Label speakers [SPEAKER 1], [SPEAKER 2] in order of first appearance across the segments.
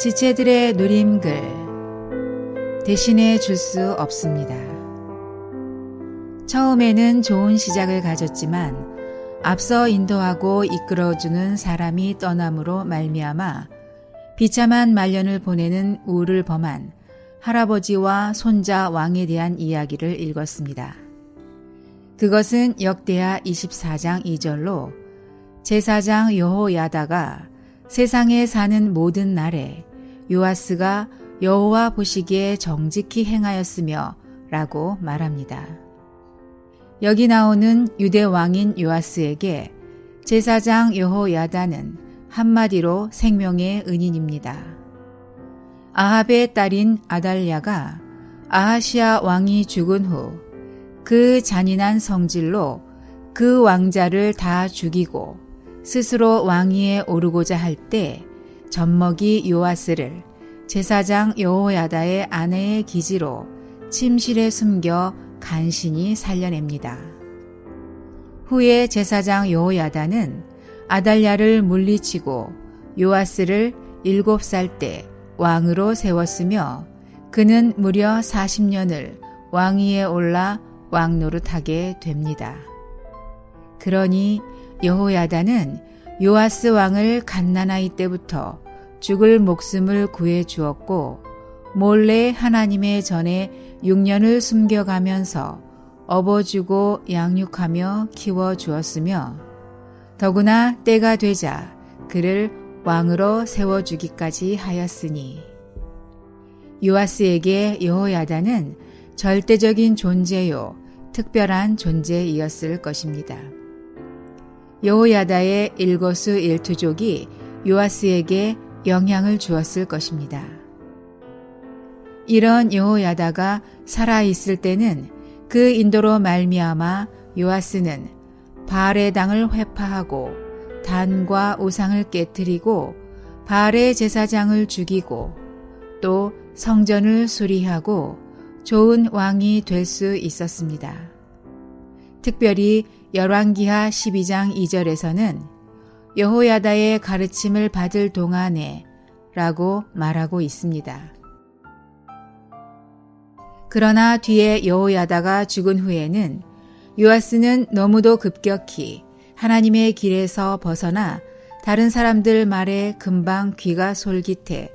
[SPEAKER 1] 지체들의 누림글 대신해 줄 수 없습니다. 처음에는 좋은 시작을 가졌지만 앞서 인도하고 이끌어주는 사람이 떠남으로 말미암아 비참한 말년을 보내는 우를 범한 할아버지와 손자 왕에 대한 이야기를 읽었습니다. 그것은 역대하 24장 2절로 제사장 여호야다가 세상에 사는 모든 날에 요아스가 여호와 보시기에 정직히 행하였으며 라고 말합니다. 여기 나오는 유대 왕인 요아스에게 제사장 여호야다는 한마디로 생명의 은인입니다. 아합의 딸인 아달랴가 아하시아 왕이 죽은 후 그 잔인한 성질로 그 왕자를 다 죽이고 스스로 왕위에 오르고자 할 때 젖먹이 요아스를 제사장 여호야다의 아내의 기지로 침실에 숨겨 간신히 살려냅니다. 후에 제사장 여호야다는 아달랴를 물리치고 요아스를 7살 때 왕으로 세웠으며 그는 무려 40년을 왕위에 올라 왕노릇하게 됩니다. 그러니 여호야다는 요아스 왕을 갓난아이 때부터 죽을 목숨을 구해 주었고 몰래 하나님의 전에 6년을 숨겨가면서 업어주고 양육하며 키워주었으며 더구나 때가 되자 그를 왕으로 세워주기까지 하였으니 요아스에게 여호야다는 절대적인 존재요 특별한 존재이었을 것입니다. 여호야다의 일거수일투족이 요아스에게 영향을 주었을 것입니다. 이런 여호야다가 살아있을 때는 그 인도로 말미암아 요아스는 바알의 당을 회파하고 단과 우상을 깨뜨리고 바알의 제사장을 죽이고 또 성전을 수리하고 좋은 왕이 될 수 있었습니다. 특별히 열왕기하 12장 2절에서는 여호야다의 가르침을 받을 동안에 라고 말하고 있습니다. 그러나 뒤에 여호야다가 죽은 후에는 요아스는 너무도 급격히 하나님의 길에서 벗어나 다른 사람들 말에 금방 귀가 솔깃해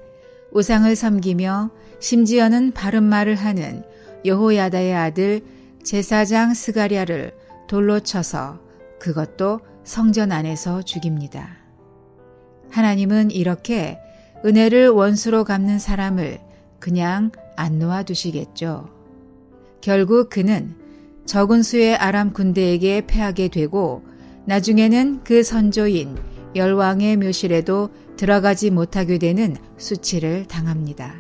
[SPEAKER 1] 우상을 섬기며 심지어는 바른 말을 하는 여호야다의 아들 제사장 스가랴를 돌로 쳐서 그것도 성전 안에서 죽입니다. 하나님은 이렇게 은혜를 원수로 갚는 사람을 그냥 안 놓아두시겠죠. 결국 그는 적은 수의 아람 군대에게 패하게 되고 나중에는 그 선조인 열왕의 묘실에도 들어가지 못하게 되는 수치를 당합니다.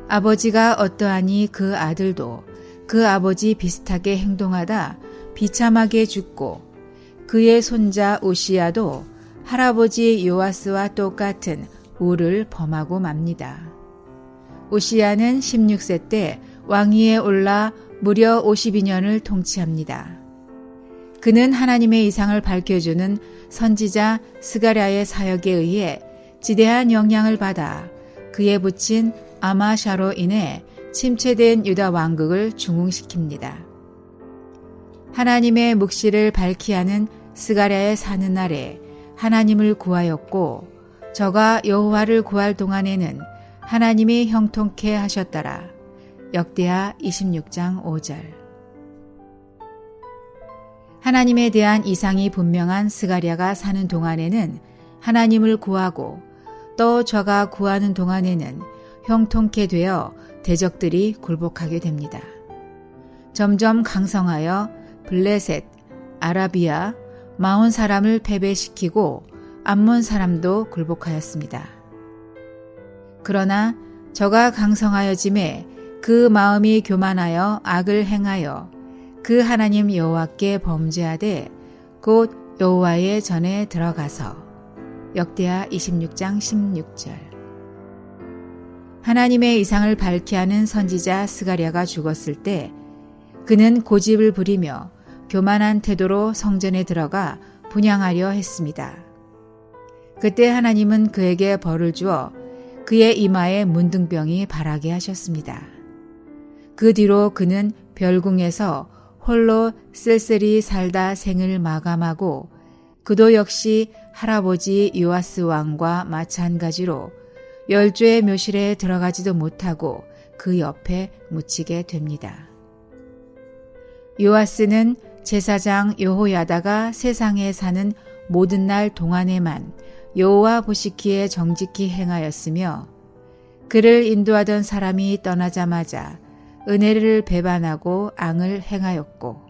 [SPEAKER 1] 아버지가 어떠하니 그 아들도 그 아버지 비슷하게 행동하다 비참하게 죽고 그의 손자 우시야도 할아버지 요아스와 똑같은 우를 범하고 맙니다. 우시야는 16세 때 왕위에 올라 무려 52년을 통치합니다. 그는 하나님의 이상을 밝혀주는 선지자 스가랴의 사역에 의해 지대한 영향을 받아 그에 붙인 아마샤로 인해 침체된 유다 왕국을 중흥시킵니다. 하나님의 묵시를 밝히 하는 스가랴의 사는 날에 하나님을 구하였고 저가 여호와를 구할 동안에는 하나님이 형통케 하셨더라. 역대하 26장 5절. 하나님에 대한 이상이 분명한 스가랴가 사는 동안에는 하나님을 구하고 또 저가 구하는 동안에는 형통케 되어 대적들이 굴복하게 됩니다. 점점 강성하여 블레셋, 아라비아, 마온 사람을 패배시키고 암몬 사람도 굴복하였습니다. 그러나 저가 강성하여짐에 그 마음이 교만하여 악을 행하여 그 하나님 여호와께 범죄하되 곧 여호와의 전에 들어가서 역대하 26장 16절. 하나님의 이상을 밝히 하는 선지자 스가랴가 죽었을 때 그는 고집을 부리며 교만한 태도로 성전에 들어가 분향하려 했습니다. 그때 하나님은 그에게 벌을 주어 그의 이마에 문둥병이 발하게 하셨습니다. 그 뒤로 그는 별궁에서 홀로 쓸쓸히 살다 생을 마감하고 그도 역시 할아버지 요아스 왕과 마찬가지로 열조의 묘실에 들어가지도 못하고 그 옆에 묻히게 됩니다. 요아스는 제사장 여호야다가 세상에 사는 모든 날 동안에만 여호와 보시기에 정직히 행하였으며 그를 인도하던 사람이 떠나자마자 은혜를 배반하고 앙을 행하였고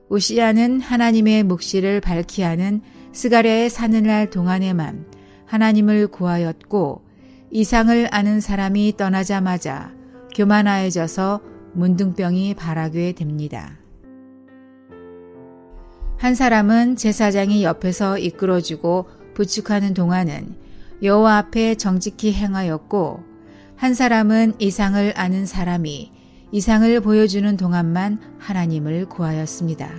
[SPEAKER 1] 우시야는 하나님의 묵시를 밝히 하는 스가랴에 사는 날 동안에만 하나님을 구하였고 이상을 아는 사람이 떠나자마자 교만하여져서 문둥병이 발하게 됩니다. 한 사람은 제사장이 옆에서 이끌어주고 부축하는 동안은 여호와 앞에 정직히 행하였고 한 사람은 이상을 아는 사람이 이상을 보여주는 동안만 하나님을 구하였습니다.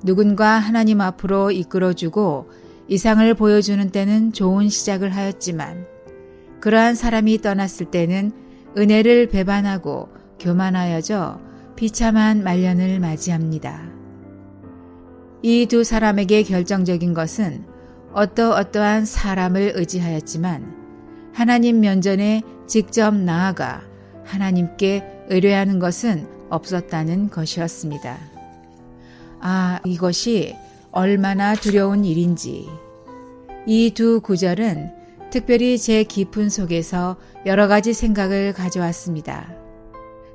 [SPEAKER 1] 누군가 하나님 앞으로 이끌어주고 이상을 보여주는 때는 좋은 시작을 하였지만 그러한 사람이 떠났을 때는 은혜를 배반하고 교만하여져 비참한 말년을 맞이합니다. 이 두 사람에게 결정적인 것은 어떠한 사람을 의지하였지만 하나님 면전에 직접 나아가 하나님께 의뢰하는 것은 없었다는 것이었습니다. 이것이 얼마나 두려운 일인지. 이 두 구절은 특별히 제 깊은 속에서 여러 가지 생각을 가져왔습니다.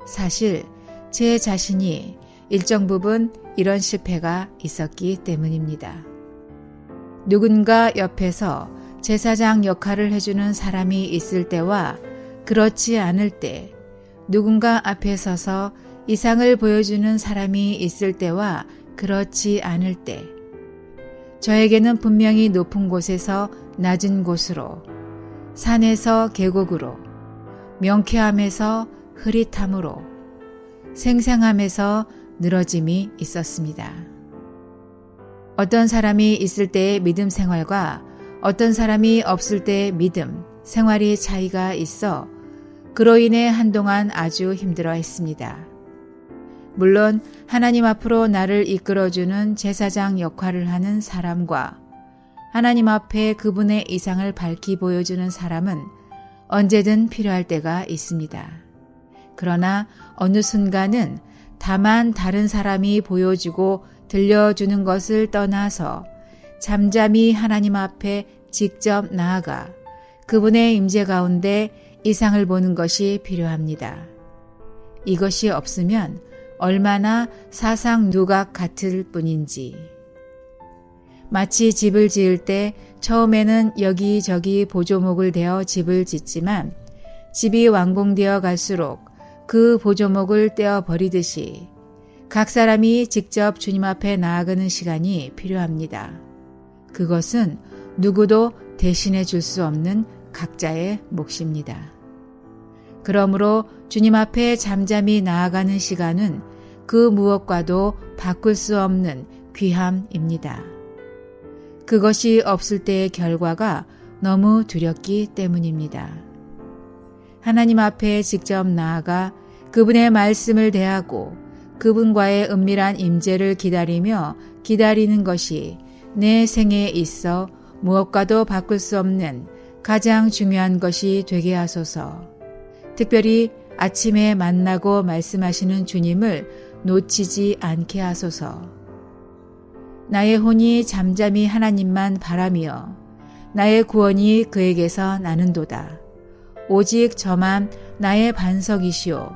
[SPEAKER 1] 사실 제 자신이 일정 부분 이런 실패가 있었기 때문입니다. 누군가 옆에서 제사장 역할을 해주는 사람이 있을 때와 그렇지 않을 때, 누군가 앞에 서서 이상을 보여주는 사람이 있을 때와 그렇지 않을 때, 저에게는 분명히 높은 곳에서 낮은 곳으로, 산에서 계곡으로, 명쾌함에서 흐릿함으로, 생생함에서 늘어짐이 있었습니다. 어떤 사람이 있을 때의 믿음 생활과 어떤 사람이 없을 때의 믿음, 생활이 차이가 있어 그로 인해 한동안 아주 힘들어했습니다. 물론 하나님 앞으로 나를 이끌어주는 제사장 역할을 하는 사람과 하나님 앞에 그분의 이상을 밝히 보여주는 사람은 언제든 필요할 때가 있습니다. 그러나 어느 순간은 다만 다른 사람이 보여주고 들려주는 것을 떠나서 잠잠히 하나님 앞에 직접 나아가 그분의 임재 가운데 이상을 보는 것이 필요합니다. 이것이 없으면 얼마나 사상 누각 같을 뿐인지. 마치 집을 지을 때 처음에는 여기저기 보조목을 대어 집을 짓지만 집이 완공되어 갈수록 그 보조목을 떼어 버리듯이 각 사람이 직접 주님 앞에 나아가는 시간이 필요합니다. 그것은 누구도 대신해 줄 수 없는 각자의 몫입니다. 그러므로 주님 앞에 잠잠히 나아가는 시간은 그 무엇과도 바꿀 수 없는 귀함입니다. 그것이 없을 때의 결과가 너무 두렵기 때문입니다. 하나님 앞에 직접 나아가 그분의 말씀을 대하고 그분과의 은밀한 임재를 기다리며 기다리는 것이 내 생에 있어 무엇과도 바꿀 수 없는 가장 중요한 것이 되게 하소서. 특별히 아침에 만나고 말씀하시는 주님을 놓치지 않게 하소서. 나의 혼이 잠잠히 하나님만 바라며 나의 구원이 그에게서 나는도다. 오직 저만 나의 반석이시오.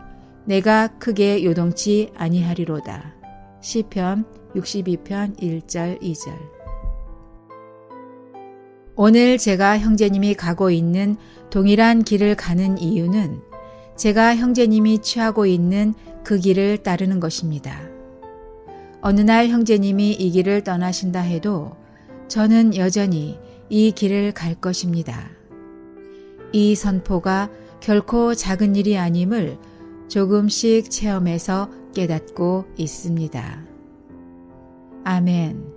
[SPEAKER 1] 내가 크게 요동치 아니하리로다. 시편 62편 1절 2절. 오늘 제가 형제님이 가고 있는 동일한 길을 가는 이유는 제가 형제님이 취하고 있는 그 길을 따르는 것입니다. 어느 날 형제님이 이 길을 떠나신다 해도 저는 여전히 이 길을 갈 것입니다. 이 선포가 결코 작은 일이 아님을 조금씩 체험해서 깨닫고 있습니다. 아멘.